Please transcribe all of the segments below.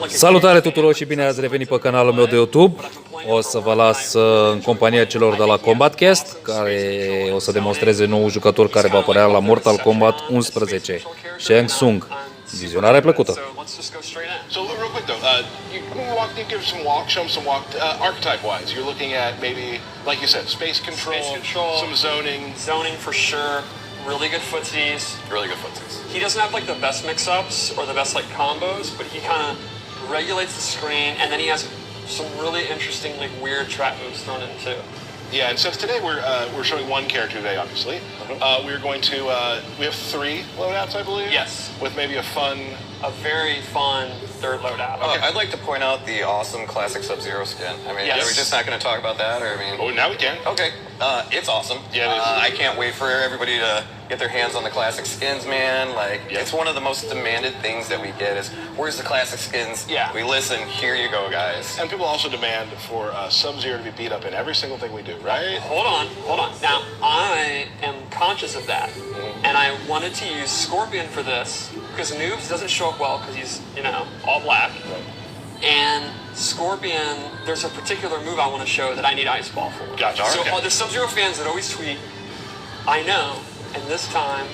Salutare tuturor și bine ați revenit pe canalul meu de YouTube. O să vă las în compania celor de la Kombat Kast, care o să demonstreze nou jucător care va apărea la Mortal Kombat 11, Shang Tsung. Vizionare plăcută! So real quick though, you give some walk archetype-wise. You're looking at maybe, like you said, space control, some zoning for sure. Really good footsies. He doesn't have like the best mix-ups or the best like combos, but he kind of regulates the screen, and then he has some really interesting like weird trap moves thrown in too. Yeah, and since today we're showing one character today, obviously, we're going to we have 3 loadouts, I believe. Yes. With maybe a very fun third loadout. Okay. I'd like to point out the awesome classic Sub-Zero skin. I mean, are we just not going to talk about that, or I mean? Oh, now we can. Okay. It's awesome. Yeah, it is. I can't wait for everybody to get their hands on the classic skins, man. Like, it's one of the most demanded things that we get is, where's the classic skins? Yeah. We listen. Here you go, guys. And people also demand for Sub-Zero to be beat up in every single thing we do, right? Hold on. Now, I am conscious of that, and I wanted to use Scorpion for this because Noobs doesn't show up well because he's, all black. Right. And Scorpion, there's a particular move I want to show that I need Ice Ball for. Gotcha. So Okay. there's Sub-Zero fans that always tweet, I know, and this time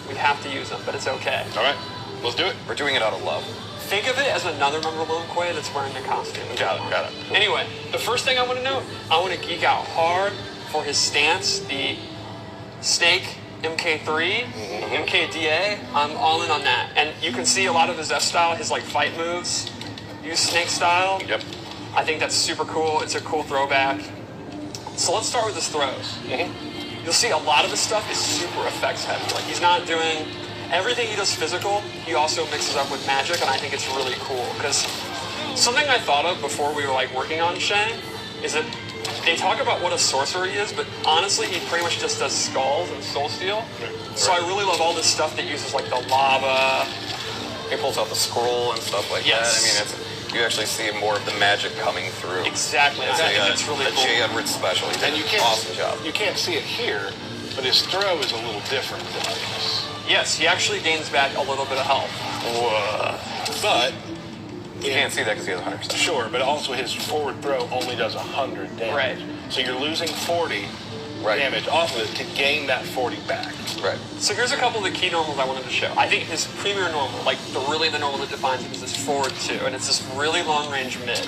we have to use them, but it's okay. All right, let's do it. We're doing it out of love. Think of it as another member Quay that's wearing the costume. Got it. Anyway, the first thing I want to know, I want to geek out hard for his stance, the Snake MK3, MKDA. I'm all in on that. And you can see a lot of his F-style, his like fight moves, use Snake style. Yep. I think that's super cool. It's a cool throwback. So let's start with his throws. You'll see a lot of his stuff is super effects heavy. Like he's not doing everything he does physical. He also mixes up with magic, and I think it's really cool because something I thought of before we were like working on Shang is that they talk about what a sorcerer he is, but honestly, he pretty much just does skulls and soul steel. So I really love all this stuff that uses like the lava. He pulls out the scroll and stuff like that. I mean, you actually see more of the magic coming through. Exactly. I think that's really cool. J. Edwards special. He did an awesome job. You can't see it here, but his throw is a little different than others. Yes, he actually gains back a little bit of health. But you can't see that because he has 100%. Sure, but also his forward throw only does 100 damage. Right. So you're losing 40 damage off of it to gain that 40 back. Right. So here's a couple of the key normals I wanted to show. I think his premier normal, like the normal that defines him, is this forward 2, and it's this really long range mid.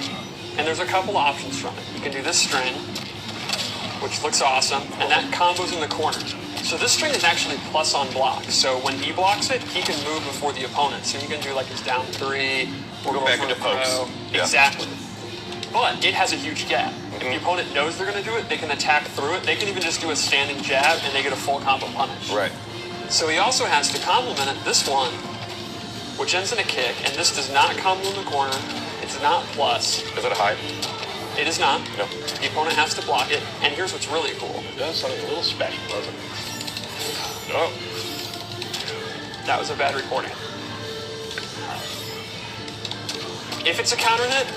And there's a couple of options from it. You can do this string, which looks awesome, and that combos in the corner. So this string is actually plus on block. So when he blocks it, he can move before the opponent. So he can do like his down 3, or go back into pokes. Exactly. But it has a huge gap. If the opponent knows they're going to do it, they can attack through it. They can even just do a standing jab, and they get a full combo punish. Right. So he also has to complement it, this one, which ends in a kick, and this does not combo in the corner. It's not plus. Is it a hide? It is not. No. The opponent has to block it, and here's what's really cool. It does something a little special, doesn't it? Oh. That was a bad recording. If it's a counter hit,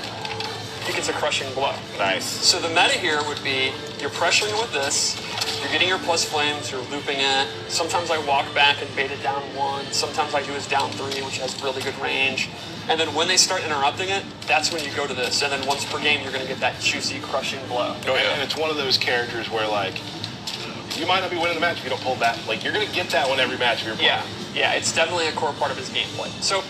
he gets a crushing blow. Nice. So the meta here would be, you're pressuring with this, you're getting your plus flames, you're looping it. Sometimes I walk back and bait it down 1. Sometimes I do his down 3, which has really good range. And then when they start interrupting it, that's when you go to this. And then once per game, you're going to get that juicy, crushing blow. Oh, yeah. And it's one of those characters where, like, you might not be winning the match if you don't pull that. Like, you're going to get that one every match if you're playing. Yeah, it's definitely a core part of his gameplay. So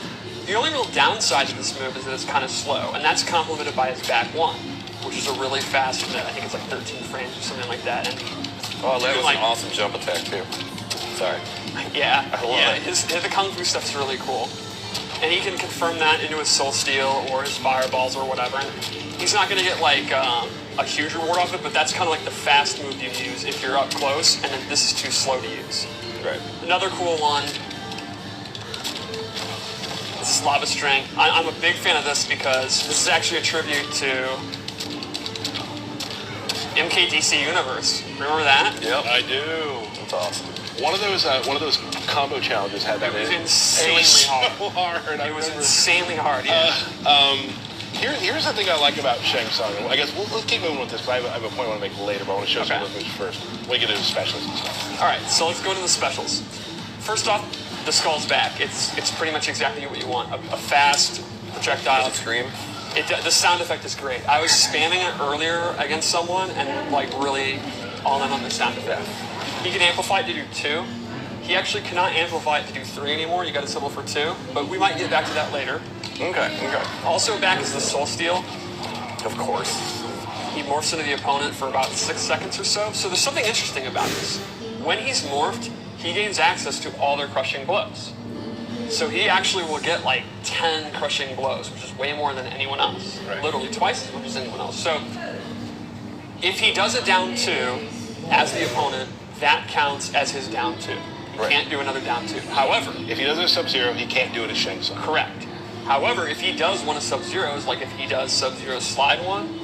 the only real downside to this move is that it's kind of slow, and that's complemented by his back 1, which is a really fast mid. I think it's like 13 frames or something like that. And that was an awesome jump attack, too. Sorry. Yeah, the Kung Fu stuff's really cool. And he can confirm that into his Soul Steel or his Fireballs or whatever. And he's not going to get like a huge reward off it, but that's kind of like the fast move you use if you're up close, and then this is too slow to use. Right. Another cool one, this is Lava String. I'm a big fan of this because this is actually a tribute to MKDC Universe. Remember that? Yep. I do. That's awesome. One of those combo challenges had that. It was insanely hard. So hard. It was insanely hard. Yeah. Here's the thing I like about Shang Tsung. I guess let's keep moving with this. But I have a point I want to make later, but I want to show some of those moves first. We can do the specials and stuff. All right, so let's go to the specials. First off, the skull's back. It's pretty much exactly what you want. A fast projectile. Scream. The sound effect is great. I was spamming it earlier against someone and like really all in on the sound effect. He can amplify it to do 2. He actually cannot amplify it to do 3 anymore. You got to symbol for 2, but we might get back to that later. Okay. Also back is the Soul Steal. Of course. He morphs into the opponent for about 6 seconds or so. So there's something interesting about this. When he's morphed, he gains access to all their crushing blows. So he actually will get like 10 crushing blows, which is way more than anyone else. Right. Literally twice as much as anyone else. So if he does it down 2 as the opponent, that counts as his down 2. He Right. can't do another down 2. However, If he does a Sub-Zero, he can't do it as Shang Tsung. correct. However, if he does one of Sub-Zero's, like if he does Sub-Zero slide one,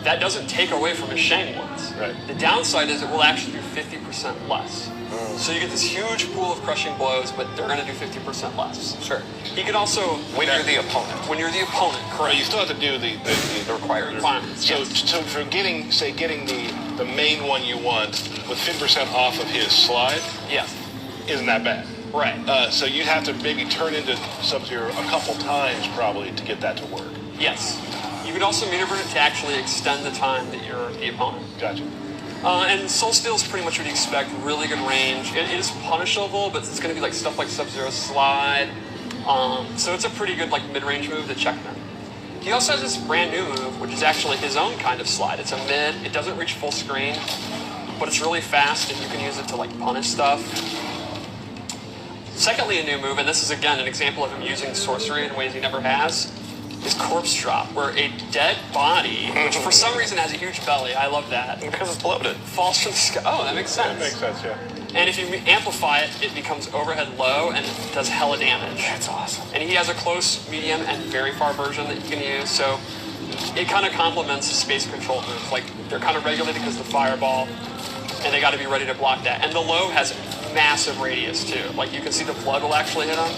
that doesn't take away from his Shang ones. Right. The downside is it will actually do 50% less. So you get this huge pool of crushing blows, but they're going to do 50% less. Sure. He can also... When you're the opponent. When you're the opponent, But correct. you still have to do the required. Requirements, So, yes. so for getting the main one you want with 50% off of his slide, Yes. isn't that bad. Right. So you'd have to maybe turn into Sub-Zero a couple times probably to get that to work. Yes. You can also maneuver it to actually extend the time that you're the opponent. Gotcha. And Soul Steal is pretty much what you expect. Really good range. It is punishable, but it's going to be like stuff like Sub-Zero slide. So it's a pretty good like mid-range move to check them. He also has this brand new move, which is actually his own kind of slide. It's a mid. It doesn't reach full screen, but it's really fast, and you can use it to like punish stuff. Secondly, a new move, and this is again an example of him using sorcery in ways he never has, is Corpse Drop, where a dead body, which for some reason has a huge belly, I love that, Because it's bloated. falls from the sky. Oh, that makes sense. That makes sense, yeah. And if you amplify it, it becomes overhead low and it does hella damage. That's awesome. And he has a close, medium, and very far version that you can use, so it kind of complements the space control moves. Like, they're kind of regulated because of the fireball, and they got to be ready to block that. And the low has massive radius, too. Like, you can see the flood will actually hit them,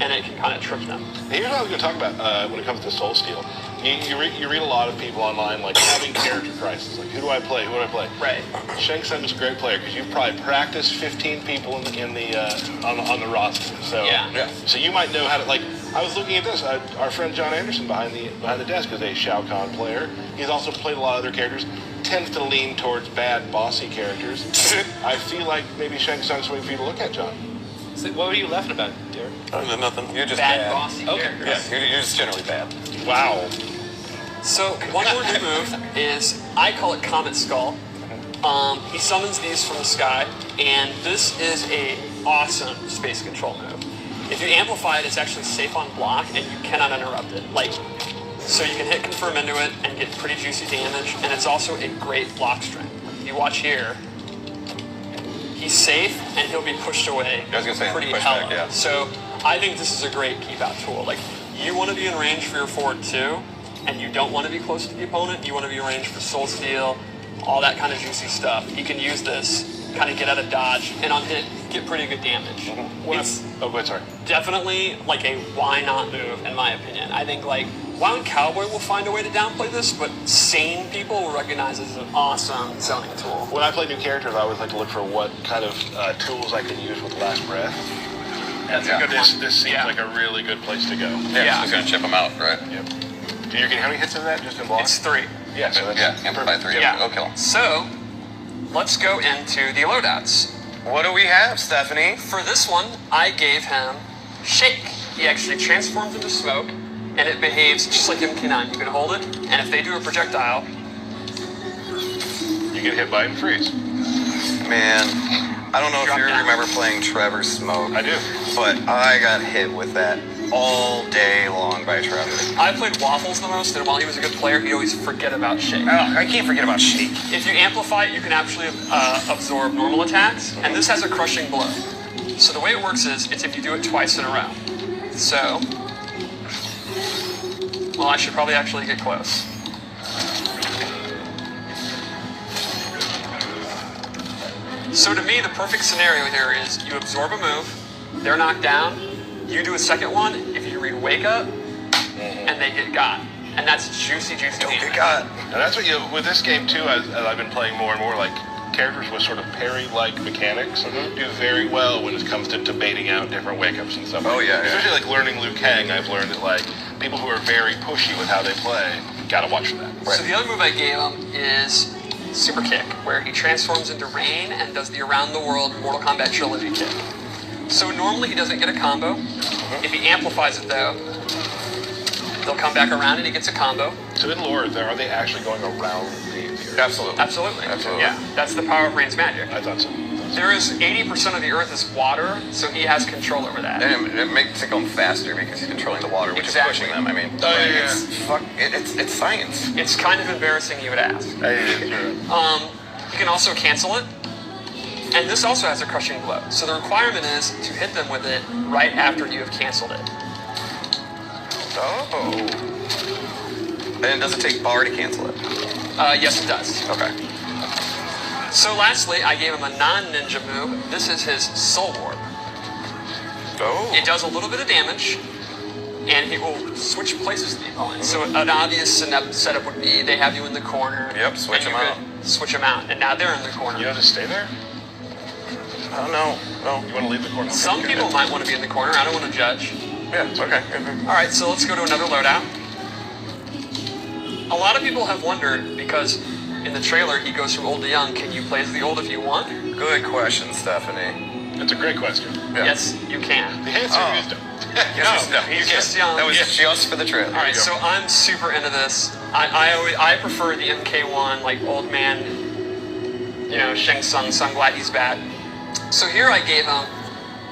and it can kind of trip them. Here's what I was going to talk about when it comes to Soul Steal. You read a lot of people online like having character crisis, like who do I play? Right. Shang Tsung is a great player because you've probably practiced 15 people on the roster. So Yeah. So you might know how to like. I was looking at this. Our friend John Anderson behind the desk is a Shao Kahn player. He's also played a lot of other characters. Tends to lean towards bad bossy characters. I feel like maybe Shang Tsung's something for you to look at, John. So what were you laughing about, Derek? Nothing. You're just Bad bad. bossy characters. Yeah, you're just generally bad. Wow. So one more new move is, I call it Comet Skull. He summons these from the sky, and this is a awesome space control move. If you amplify it, it's actually safe on block, and you cannot interrupt it. Like, so you can hit confirm into it and get pretty juicy damage, and it's also a great block strength. If you watch here, he's safe, and he'll be pushed away I was gonna say, pretty push hella. back, yeah. So I think this is a great keep out tool. Like, you want to be in range for your forward two, and you don't want to be close to the opponent. You want to be in range for Soul Steal, all that kind of juicy stuff. You can use this, kind of get out of dodge, and on hit, get pretty good damage. It's Oh, go ahead, sorry. definitely like a why not move, in my opinion. I think like Wild Cowboy will find a way to downplay this, but sane people will recognize it as an awesome zoning tool. When I play new characters, I always like to look for what kind of tools I can use with Last Breath. That's Yeah. a good This one. seems Yeah. like a really good place to go. Yeah. He's gonna chip him out, right? Yep. Do you get how many hits in that just in block? It's 3. Yeah, so that's Yeah, amplify 3. Yeah. Go kill him. So, let's go into the loadouts. What do we have, Stephanie? For this one, I gave him Shake. He actually transforms into smoke, and it behaves just like MK9. You can hold it, and if they do a projectile, You get hit by it and freeze. Man, I don't know if Drop you down. remember playing Trevor Smoke. I do. But I got hit with that all day long by Trevor. I played Waffles the most, and while he was a good player, he'd always forget about Shake. Oh, I can't forget about Shake. If you amplify it, you can actually absorb normal attacks, and this has a crushing blow. So the way it works is, it's if you do it twice in a row. So, well, I should probably actually get close. So to me, the perfect scenario here is you absorb a move, they're knocked down, you do a second one, if you read Wake Up, and they get got. And that's juicy, juicy Don't damage. get got. And that's what you with this game too. As I've been playing more and more, like characters with sort of parry-like mechanics do very well when it comes to baiting out different wake-ups and stuff. Oh, yeah, yeah. Especially like learning Liu Kang, I've learned that like people who are very pushy with how they play, gotta watch for that. So the other move I gave him is Super Kick, where he transforms into Rain and does the Around the World Mortal Kombat Trilogy kick. So normally he doesn't get a combo. If he amplifies it though, they'll come back around and he gets a combo. So in lore, are they actually going around the Earth? Absolutely. Absolutely. Absolutely. Yeah, that's the power of Rain's magic. I thought so. There is 80% of the Earth is water, so he has control over that. And it makes it go faster because he's controlling the water, which Exactly. is pushing them. I mean, it's science. It's kind of embarrassing you would ask. You can also cancel it. And this also has a crushing blow. So the requirement is to hit them with it right after you have canceled it. Oh. And does it take bar to cancel it? Yes, it does. Okay. So lastly, I gave him a non-ninja move. This is his Soul Warp. Oh. It does a little bit of damage, and he will switch places with the opponent. So an obvious setup would be they have you in the corner. Yep, switch and you them out. could switch them out, and now they're in the corner. You don't just stay there? I don't know. No. You want to leave the corner? Some people might want to be in the corner. I don't want to judge. Yeah. Okay. All right, so let's go to another loadout. A lot of people have wondered, because in the trailer he goes from old to young, can you play as the old if you want? Good question, Stephanie. That's a great question. Yeah. Yes, you can. The answer is no. No, he's just young. That was just for the trailer. All right, so I'm super into this. I prefer the MK1, like old man, Shang Tsung, so I'm glad he's back. So here I gave him,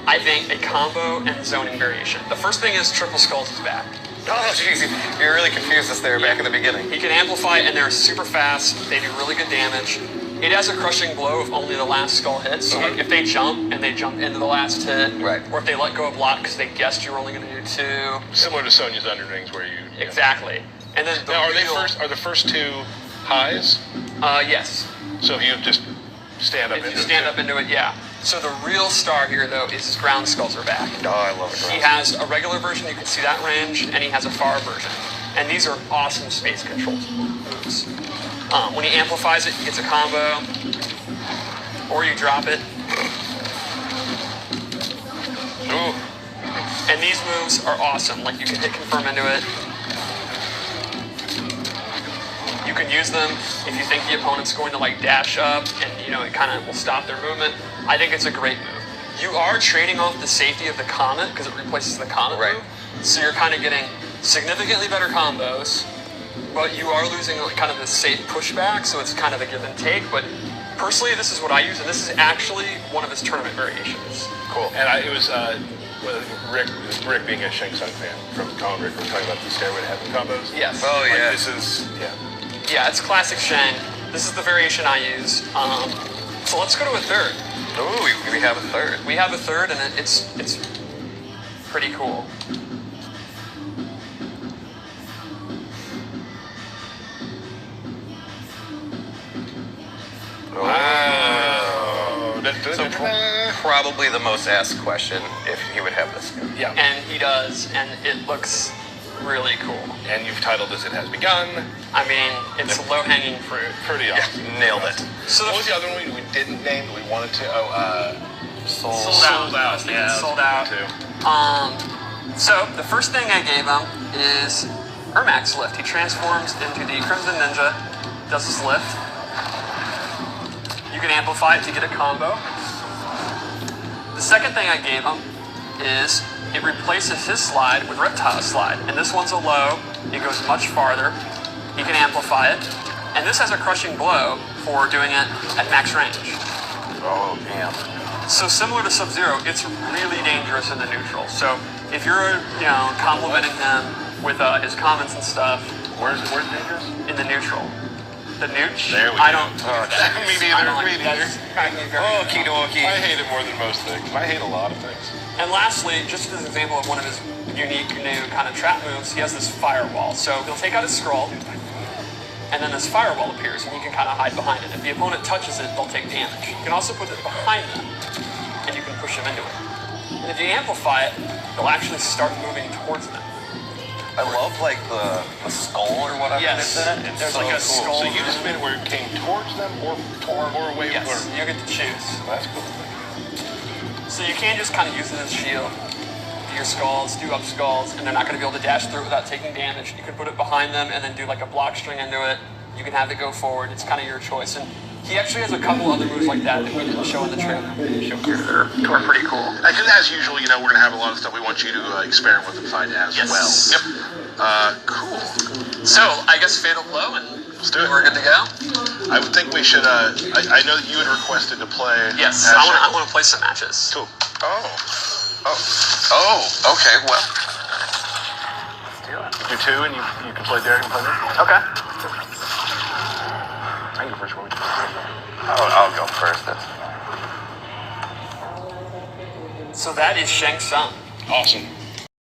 I think, a combo and zoning variation. The first thing is Triple Skulls is back. Oh, jeez. You really confused us there back in the beginning. He can amplify, and they're super fast. They do really good damage. It has a crushing blow if only the last skull hits. So like if they jump and they jump into the last hit, Right. or if they let go of block because they guessed you were only going to do 2. Similar to Sonya's Underrings, where you... Exactly. And then Now, are the first 2 highs? Yes. So if you just stand up If into you stand up into it, yeah. So the real star here, though, is his ground skulls are back. Oh, I love it. He has a regular version, you can see that range, and he has a far version. And these are awesome space control moves. When he amplifies it, he gets a combo, or you drop it. Ooh. And these moves are awesome. Like you can hit confirm into it. You can use them if you think the opponent's going to like dash up and it kind of will stop their movement. I think it's a great move. You are trading off the safety of the Comet because it replaces the Comet Right. move. So you're kind of getting significantly better combos, but you are losing like kind of the safe pushback, so it's kind of a give and take. But personally, this is what I use, and this is actually one of his tournament variations. Cool. And it was Rick being a Shang Tsung fan from Colin Rick, we're talking about the Stairway to Heaven combos. Yes. Oh, Like, yeah. this is, Yeah, it's classic Shang. This is the variation I use. So let's go to a third. Ooh, we have a third. We have a third, and it's pretty cool. Wow. So probably the most asked question if he would have this. Yeah. And he does, and it looks really cool. And you've titled this It Has Begun. I mean, it's low-hanging fruit. Pretty awesome. Nailed it. So What was the other one we didn't name that we wanted to? sold out. I was thinking sold out. Too. So the first thing I gave him is Ermac's lift. He transforms into the Crimson Ninja, does his lift. You can amplify it to get a combo. The second thing I gave him is it replaces his slide with Reptile's slide. And this one's a low. It goes much farther. He can amplify it. And this has a crushing blow for doing it at max range. Oh, damn. So similar to Sub-Zero, it's really dangerous in the neutral. So if you're, complimenting him with his comments and stuff, Where's dangerous? in the neutral. The nooch? There we I go. don't. Me neither. I don't like Me that. neither. Okie dokie. I hate it more than most things. I hate a lot of things. And lastly, just as an example of one of his unique new kind of trap moves, he has this firewall. So he'll take out his scroll, and then this firewall appears, and you can kind of hide behind it. If the opponent touches it, they'll take damage. You can also put it behind them, and you can push them into it. And if you amplify it, they'll actually start moving towards them. I love like the skull or whatever Yes. that's in it. It's There's so like a cool. skull. So you just made it where it came towards them or away Yes, from you get to choose. That's cool. So you can just kind of use it as a shield. your skulls, do up skulls, and they're not going to be able to dash through it without taking damage. You can put it behind them and then do like a block string into it. You can have it go forward. It's kind of your choice. And he actually has a couple other moves like that that we didn't show in the trailer. They're pretty cool. Because as usual, you know, we're going to have a lot of stuff we want you to experiment with and find as well. Yep. Cool. So, I guess Fatal Blow, and Let's do it. we're good to go? I would think we should, I know that you had requested to play. Yes, I want to play some matches. Cool. Okay, well. You do two, and you can play Derek and play me? Okay. I can go first. I'll go first. So that is Shang Tsung. Awesome.